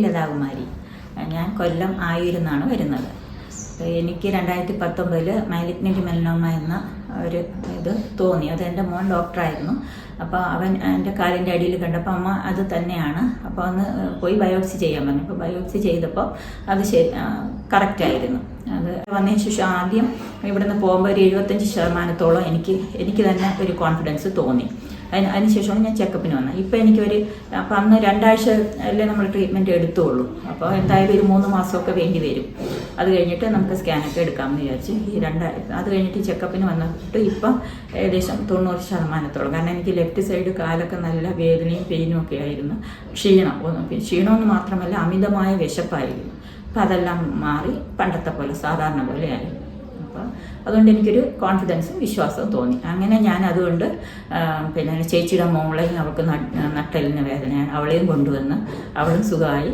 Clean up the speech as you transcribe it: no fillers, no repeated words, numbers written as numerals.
ലതാകുമാരി. ഞാൻ കൊല്ലം ആയൂരിൽ വരുന്നത്. എനിക്ക് 2019 മാലിഗ്നന്റ് മെലനോമ എന്ന ഒരു ഇത് തോന്നി. അത് എൻ്റെ മോൻ ഡോക്ടറായിരുന്നു. അപ്പോൾ അവൻ എൻ്റെ കാലിൻ്റെ അടിയിൽ കണ്ടപ്പോൾ അമ്മ അത് തന്നെയാണ്, അപ്പോൾ ഒന്ന് പോയി ബയോപ്സി ചെയ്യാൻ പറഞ്ഞു. അപ്പോൾ ബയോപ്സി ചെയ്തപ്പോൾ അത് കറക്റ്റായിരുന്നു. അത് വന്നതിന് ശേഷം ആദ്യം ഇവിടുന്ന് പോകുമ്പോൾ ഒരു 75% എനിക്ക് തന്നെ ഒരു കോൺഫിഡൻസ് തോന്നി. അതിനുശേഷമാണ് ഞാൻ ചെക്കപ്പിന് വന്നത്. ഇപ്പോൾ അപ്പം അന്ന് 2 ആഴ്ച അല്ലേ നമ്മൾ ട്രീറ്റ്മെൻറ്റ് എടുത്തുള്ളൂ. അപ്പോൾ എന്തായാലും ഒരു 3 മാസമൊക്കെ വേണ്ടി വരും. അത് കഴിഞ്ഞിട്ട് നമുക്ക് സ്കാനൊക്കെ എടുക്കാമെന്ന് വിചാരിച്ച് അത് കഴിഞ്ഞിട്ട് ചെക്കപ്പിന് വന്നിട്ട് ഇപ്പം ഏകദേശം 90%. കാരണം എനിക്ക് ലെഫ്റ്റ് സൈഡ് കാലൊക്കെ നല്ല വേദനയും പെയിനും ഒക്കെ ആയിരുന്നു. ക്ഷീണമെന്ന് മാത്രമല്ല അമിതമായ വിശപ്പായിരുന്നു. അപ്പം അതെല്ലാം മാറി പണ്ടത്തെ പോലെ സാധാരണ പോലെയായി. അപ്പോൾ അതുകൊണ്ട് എനിക്കൊരു കോൺഫിഡൻസും വിശ്വാസവും തോന്നി. അങ്ങനെ ഞാൻ അതുകൊണ്ട് പിന്നെ ചേച്ചിയുടെ മോളെയും അവൾക്ക് നട്ടെല്ലിന് വേദനയാണ്, അവളെയും കൊണ്ടുവന്ന് അവളും സുഖമായി.